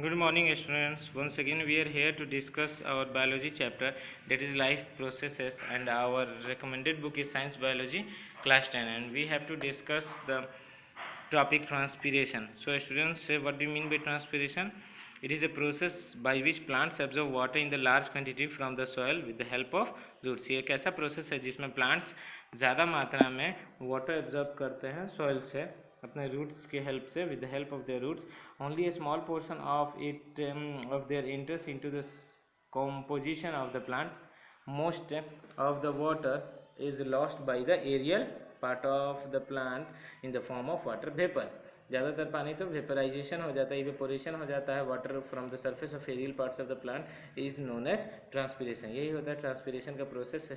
Good morning, students. Once again, we are here to discuss our biology chapter, that is life processes, and our recommended book is Science Biology Class 10, and we have to discuss the topic transpiration. So, students, what do you mean by transpiration? It is a process by which plants absorb water in the large quantity from the soil with the help of roots. ये एक ऐसा process है जिसमें plants ज़्यादा मात्रा में water absorb करते हैं सॉइल से अपने रूट्स की हेल्प से, with the help of their roots. Only a small portion of it of their enters into the composition of the plant. Most of the water is lost by the aerial part of the plant in the form of water vapor. ज़्यादातर पानी तो vaporisation हो जाता है, evaporation हो जाता है water from the surface of aerial parts of the plant is known as transpiration. यही होता है ट्रांसपीरेशन का प्रोसेस.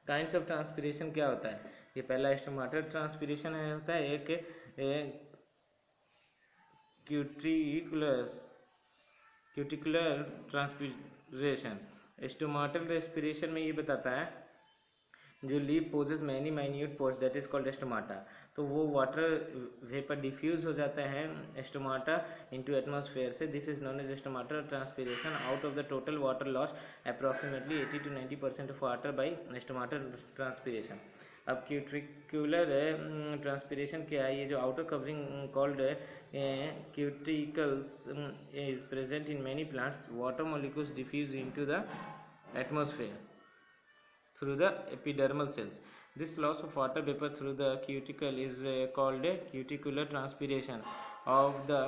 काइंड्स ऑफ ट्रांसपीरेशन क्या होता है? ये पहला स्टोमाटल ट्रांसपीरेशन होता है, एक क्यूटिकुलर ट्रांसपीरेशन. स्टोमाटल रेस्पिरेशन में ये बताता है जो leaf possess many minute pores that is called stomata. तो वो वाटर वेपर डिफ्यूज हो जाते हैं स्टोमाटा इनटू एटमॉस्फेयर से. This is known as stomatal transpiration. Out of the total water loss approximately 80 to 90% of water by stomatal transpiration. अब cuticular transpiration क्या है? ये जो outer covering called cuticles is present in many plants. Water molecules diffuse into the atmosphere through the epidermal cells. This loss of water vapor through the cuticle is called a cuticular transpiration. Of the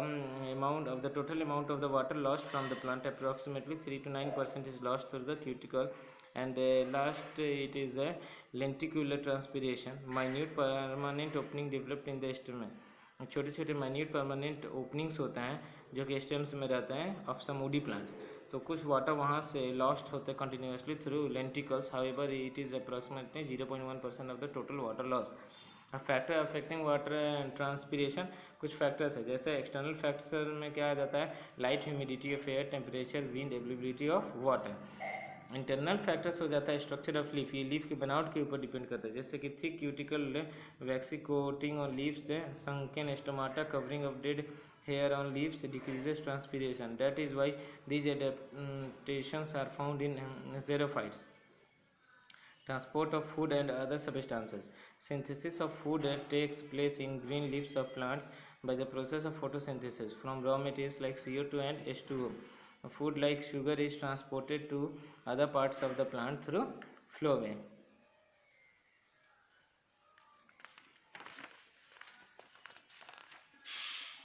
amount of the total amount of the water lost from the plant, approximately 3 to 9% is lost through the cuticle. And last, it is a lenticular transpiration. Minute permanent opening developed in the stem. छोटे छोटे minute permanent openings होते हैं जो कि stems में रहते हैं of some woody plants. तो कुछ वाटर वहाँ से लॉस्ट होते हैं continuously through lenticels. However it is approximately 0.1% of the total water loss. Factor affecting water transpiration. कुछ फैक्टर्स है जैसे एक्सटर्नल फैक्टर में क्या आ जाता है? Light, humidity of air, temperature, wind, availability of water. Internal factors हो जाता है स्ट्रक्चर ऑफ लीफ. ये लीफ की बनावट के ऊपर डिपेंड करता है, जैसे कि thick cuticle vaccine coating on leaves, sunken stomata covering of dead hair on leaves decreases transpiration. That is why these adaptations are found in xerophytes. Transport of food and other substances. Synthesis of food takes place in green leaves of plants by the process of photosynthesis from raw materials like CO2 and H2O. Food like sugar is transported to other parts of the plant through phloem.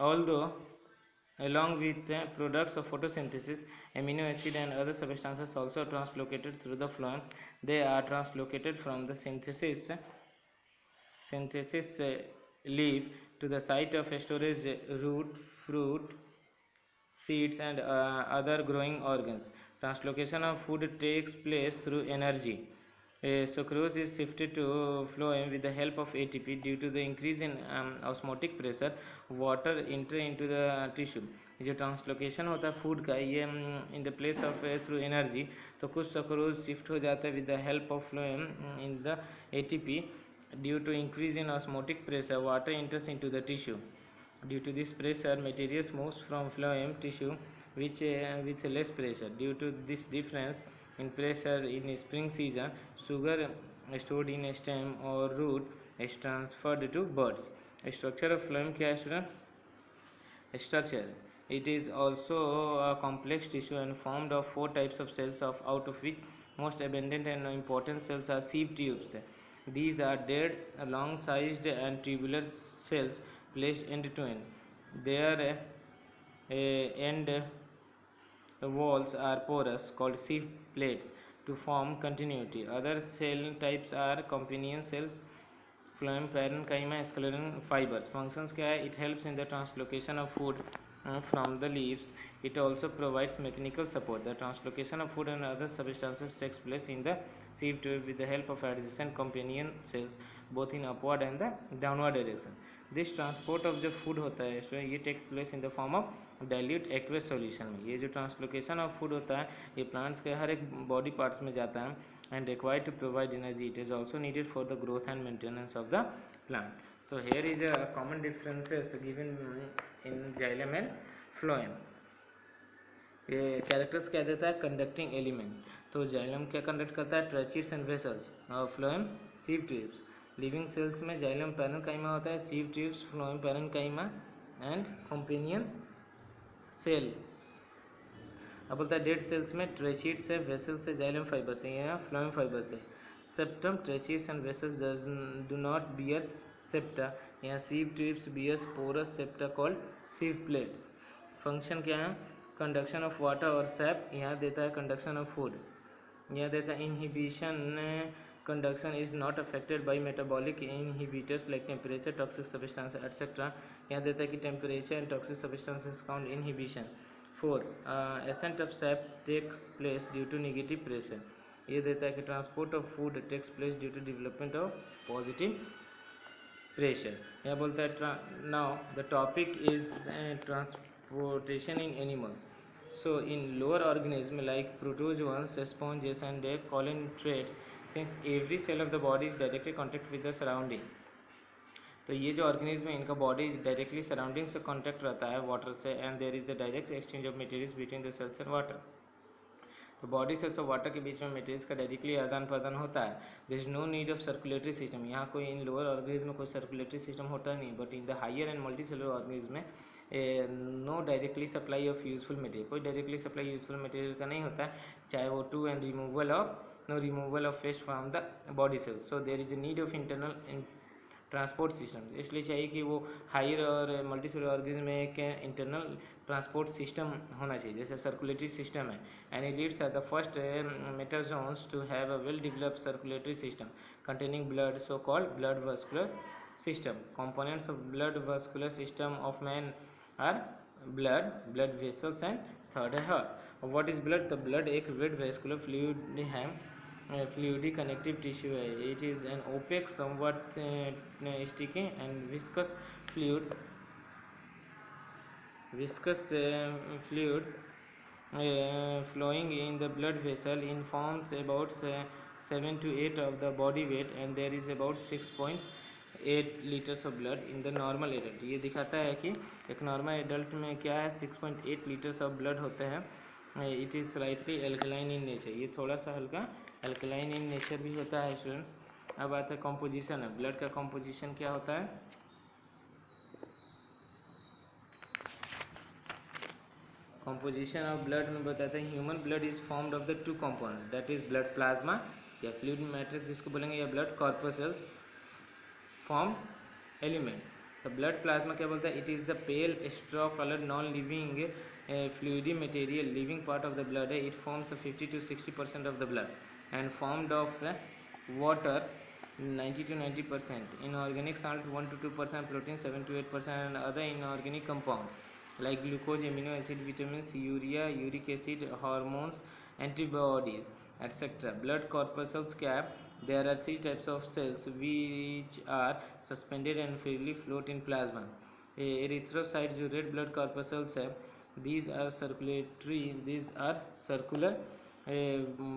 Although along with products of photosynthesis, amino acid and other substances also translocated through the phloem. They are translocated from the synthesis leaf to the site of storage root, fruit, seeds and other growing organs. Translocation of food takes place through energy. Sucrose is shifted to phloem with the help of ATP. Due to the increase in osmotic pressure, water enter into the tissue. जो translocation होता है food का, ये in the place of through energy, तो कुछ sucrose shift हो जाता है with the help of phloem in the ATP. Due to increase in osmotic pressure, water enters into the tissue. Due to this pressure, materials moves from phloem tissue which with less pressure. Due to this difference in pressure in spring season, sugar stored in a stem or root is transferred to buds. Structure of phloem क्या है student? Structure. It is also a complex tissue and formed of 4 types of cells, out of which most abundant and important cells are sieve tubes. These are dead, long-sized and tubular cells placed end to end. Their end walls are porous, called sieve plates, to form continuity. Other cell types are companion cells, phloem, parenchyma, scleron fibers. Functions क्या है? It helps in the translocation of food from the leaves. It also provides mechanical support. The translocation of food and other substances takes place in the sieve tube with the help of adjacent companion cells, both in upward and the downward direction. This transport of जो food होता है इसमें ये takes place in the form of dilute aqueous solution में. ये जो translocation of food होता है ये plants के हर एक body parts में जाता है and required to provide energy. It is also needed for the growth and maintenance of the plant. So here is a common differences given in xylem and phloem. ये characters क्या देता है, conducting element. तो xylem क्या conduct करता है, ट्रैचेट्स and vessels और phloem sieve tubes. Living cells में जाइलम पैरेन्काइमा होता है, sieve tubes, phloem parenchyma and companion cells. अब बोलता है डेड सेल्स में ट्रैचेट्स है, वेसल्स है, जाइलम फाइबर्स है या फ्लोएम फाइबर्स है। Septum, tracheids and vessels do not bear septa, यहाँ sieve tubes bears porous septa called sieve plates. Function क्या है, कंडक्शन ऑफ वाटर और सैप, यहाँ देता है कंडक्शन ऑफ फूड। यहाँ देता है inhibition, conduction is not affected by metabolic inhibitors like temperature, toxic substance etcetera. यहाँ देता है कि temperature and toxic substances count inhibition. Fourth, ascent of sap takes place due to negative pressure. ये देता है कि transport of food takes place due to development of positive pressure. यह बोलता है now the topic is transportation in animals. So in lower organism like protozoans, sponges and colintrates, since every cell of the body is directly contact with the surrounding, तो ये जो organism है इनका body directly surrounding से contact रहता है water से, and there is a direct exchange of materials between the cells and water. तो बॉडी सेल्स और वाटर के बीच में मटेरियल्स का डायरेक्टली आदान प्रदान होता है। There is no need of circulatory system, यहाँ कोई इन लोअर ऑर्गेनिज्म में कोई सर्कुलेटरी सिस्टम होता नहीं, but in the higher and multicellular organism में no directly supply of useful material, कोई डायरेक्टली सप्लाई यूजफुल मटेरियल का नहीं होता है, चाहे वो to and removal of waste from the body cells. So there is a need of internal transport system, इसलिए चाहिए कि वो हायर और मल्टी सेलुलर ऑर्गेनिज्म में एक इंटरनल ट्रांसपोर्ट सिस्टम होना चाहिए, जैसे सर्कुलेटरी सिस्टम है। And annelids are the first metazoans to have a well developed circulatory system containing blood, so called blood vascular system. Components of blood vascular system of man are blood vessels and third है heart. What is blood? The blood एक red vascular fluid है, fluidy connective tissue है. It is an opaque, somewhat sticky and viscous fluid flowing in the blood vessel in forms about 7 to 8 of the body weight, and there is about 6.8 litres of blood in the normal adult. ये दिखाता है कि एक normal adult में क्या है, 6.8 litres of blood होते हैं। It is slightly alkaline in nature, ये थोड़ा सा हल्का एल्कलाइन इन नेचर भी होता है स्टूडेंट्स। अब आता है कॉम्पोजिशन है, ब्लड का कॉम्पोजिशन क्या होता है। कॉम्पोजिशन ऑफ ब्लड में बताते हैं human blood is formed of the two component, that is blood plasma या फ्लूइड मैट्रिक्स जिसको बोलेंगे, या ब्लड कॉर्पसेल्स फॉर्म एलिमेंट्स। तो ब्लड प्लाज्मा क्या बोलता है, it is the pale straw colour non living fluidy material, living part of the blood है। It forms 50 to 60% of the blood and formed of water 90 to 90%, inorganic salt 1 to 2%, protein 7 to 8%, and other inorganic compounds like glucose, amino acid, vitamins, urea, uric acid, hormones, antibodies, etc. Blood corpuscles cap. There are three types of cells which are suspended and freely float in plasma. Erythrocytes जो red blood corpuscles है, these are circulatory, these are circular,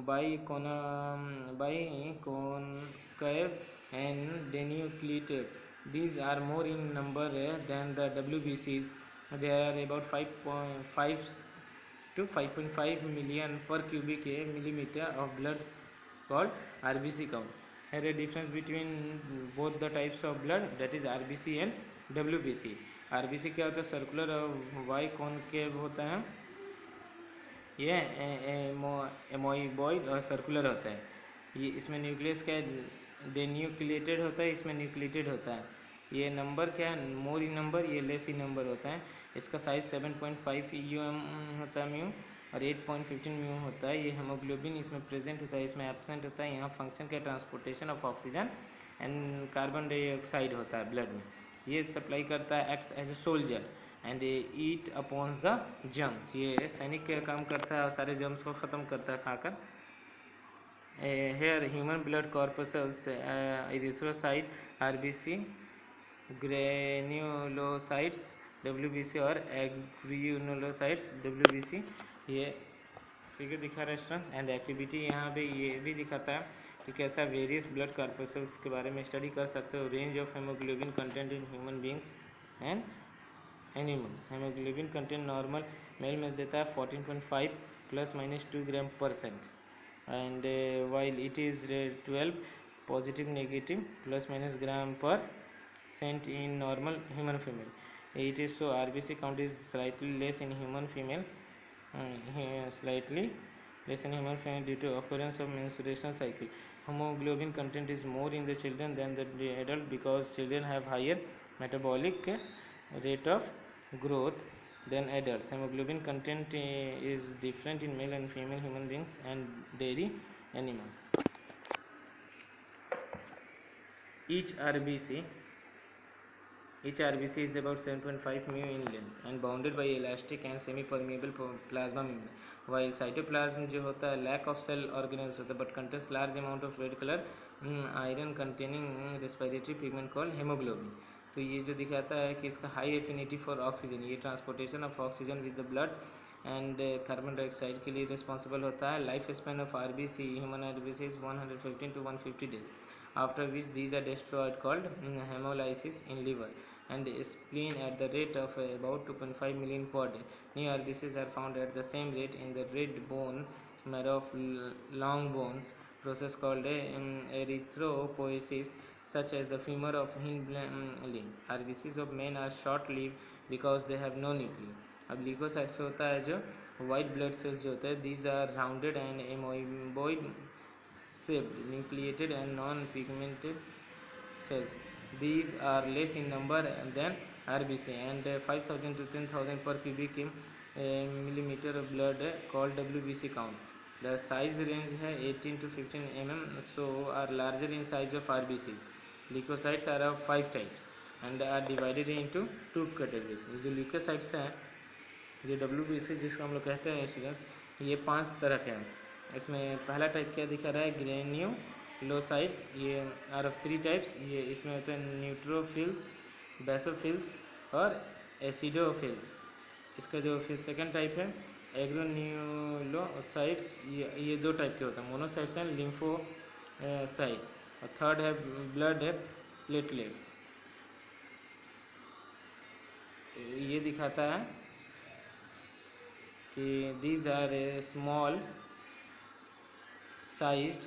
biconcave and denucleated. These are more in number than the WBCs. They are about 5.5 to 5.5 million per cubic millimeter of blood called RBC count. There is a difference between both the types of blood, that is RBC and WBC. RBC क्या होता है, circular और Y concave होता है, ये एमोइबॉइड और circular होता है। ये इसमें न्यूक्लियस क्या है, डेन्यूक्लिएटेड होता है, इसमें न्यूक्लिएटेड होता है। ये नंबर क्या है, मोर इन नंबर, ये लेस इन नंबर होता है। इसका साइज 7.5 EUM होता है म्यू, और 8.15 म्यू होता है। ये हेमोग्लोबिन इसमें प्रेजेंट होता है, इसमें एब्सेंट होता है। यहाँ फंक्शन क्या, transportation of oxygen and carbon dioxide होता है ब्लड में। ये सप्लाई करता है, acts as a soldier and eat upon the germs. ये सैनिक का काम करता है और सारे जम्स को ख़त्म करता है खाकर। Here human blood corpuscles, erythrocyte, RBC, granulocytes WBC और एग्रियोनोलोसाइट्स WBC। ये फिगर दिखा रहा है स्टूडेंट। एंड एक्टिविटी यहाँ पे ये भी दिखाता है कि कैसा वेरियस ब्लड कॉर्पसल्स के बारे में स्टडी कर सकते हो। Range of haemoglobin content in human beings and animals. Haemoglobin content normal male में देता है 14.5 ±2 g/cent, and while it is 12 positive negative ±g/cent in normal human female. It is so RBC count is slightly less in human female, slightly less in human female due to occurrence of menstruation cycle. Hemoglobin content is more in the children than the adult because children have higher metabolic rate of growth than adults. Hemoglobin content is different in male and female human beings and dairy animals. Each RBC is about 7.5 mu in length and bounded by elastic and semi-permeable plasma membrane. While cytoplasm जो होता है lack of cell organelles होता है but contains large amount of red color iron containing respiratory pigment called hemoglobin. तो ये जो दिखाता है कि इसका हाई एफिनिटी फॉर ऑक्सीजन, ये transportation of oxygen with the blood and carbon dioxide के लिए रिस्पॉन्सिबल होता है. Life span of RBC human RBC is 115 to 150 days, after which these are destroyed called hemolysis in liver and spleen at the rate of about 2.5 million per day. New RBCs are found at the same rate in the red bone marrow of long bones, process called erythropoiesis, such as the femur of hind limb. RBCs of men are short-lived because they have no nucleus. अब leukocytes होता है जो white blood cells जो होते हैं, these are rounded and amoeboid shaped, nucleated and non-pigmented cells. These are less in number than RBC and 5,000 to 10,000 per cubic millimeter of blood called WBC count. The size range है 18 to 15 mm, so are larger in size of RBCs. Leukocytes are of 5 types and are divided into 2 categories. ये जो leukocytes हैं, ये WBC जिसको हम लोग कहते हैं स्टूडेंट, ये 5 तरह के हैं. इसमें पहला टाइप क्या दिखा रहा है, ग्रेन्युलोसाइट्स. ये आर ऑफ 3 टाइप्स. ये इसमें होते हैं न्यूट्रोफिल्स, बेसोफिल्स और एसिडोफिल्स. इसका जो फिर सेकंड टाइप है एग्रोन्यूलोसाइट्स, ये 2 टाइप के होते हैं, मोनोसाइट्स हैं लिम्फोसाइट्स, और थर्ड है ब्लड है प्लेटलेट्स. ये दिखाता है कि these are small sized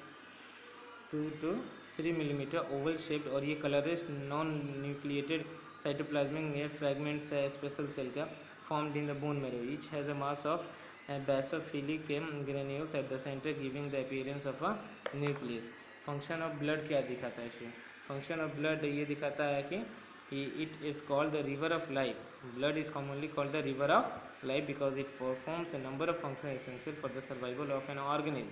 2 to 3 millimeter oval shaped, और ये colourless non nucleated cytoplasmic fragments है स्पेशल सेल का, formed in the bone marrow. Each has a mass of basophilic granules at the center, giving the appearance of a nucleus. Function of blood क्या दिखाता है इसमें? Function of blood ये दिखाता है कि it is called the river of life. Blood is commonly called the river of life because it performs a number of functions essential for the survival of an organism.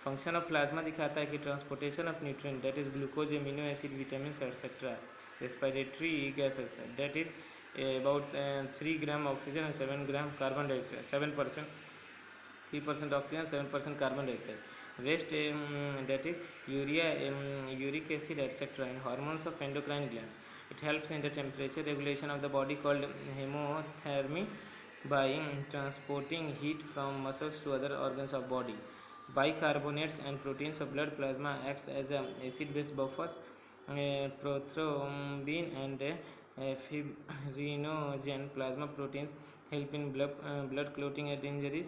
Function of plasma दिखाता है कि transportation of nutrient, that is glucose, amino acid, vitamins, etc. Respiratory gases, that is about 3 gram oxygen and 7 gram carbon dioxide, 7%, 3% oxygen, 7% carbon dioxide. Waste, that is urea, uric acid, etc. and hormones of endocrine glands. It helps in the temperature regulation of the body called hemothermy by transporting heat from muscles to other organs of body. Bicarbonates and proteins of blood plasma acts as acid-base buffers. Prothrombin and fibrinogen plasma proteins help in blood clotting at injuries.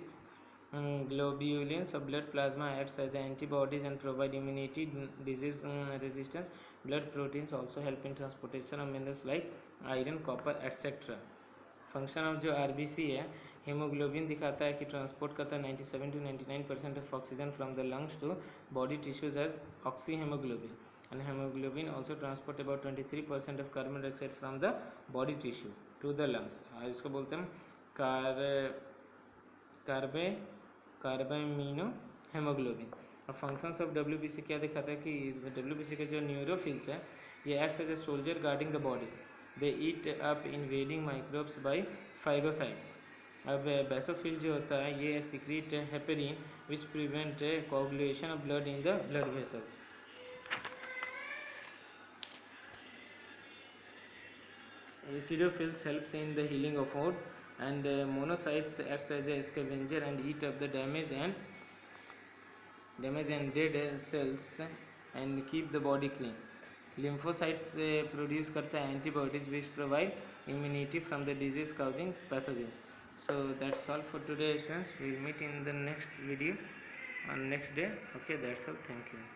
Globulins of blood plasma acts as antibodies and provide immunity, disease resistance. Blood proteins also help in transportation of minerals like iron, copper, etc. Function of जो RBC है, haemoglobin दिखाता है कि transport करता है 97 to 99% of oxygen from the lungs to body tissues as oxyhaemoglobin, and hemoglobin also transport about 23% of carbon dioxide from the body tissue to the lungs. इसको बोलते हैं कार्बेमिनो हेमोग्लोबिन. और फंक्शंस ऑफ डब्ल्यूबीसी क्या दिखाता है कि WBC के जो न्यूरोफिल्स है, ये acts as a soldier guarding the body. They eat up invading microbes by phagocytes. अब बेसोफिल जो होता है, ये secrete heparin which prevent coagulation of blood in the blood vessels. Acidophils helps in the healing of wound, and monocytes acts as a scavenger and eat up the damaged and dead cells and keep the body clean. Lymphocytes produce करता है antibodies which provide immunity from the disease causing pathogens. So that's all for today, friends. We'll meet in the next video on next day. Okay, that's all. Thank you.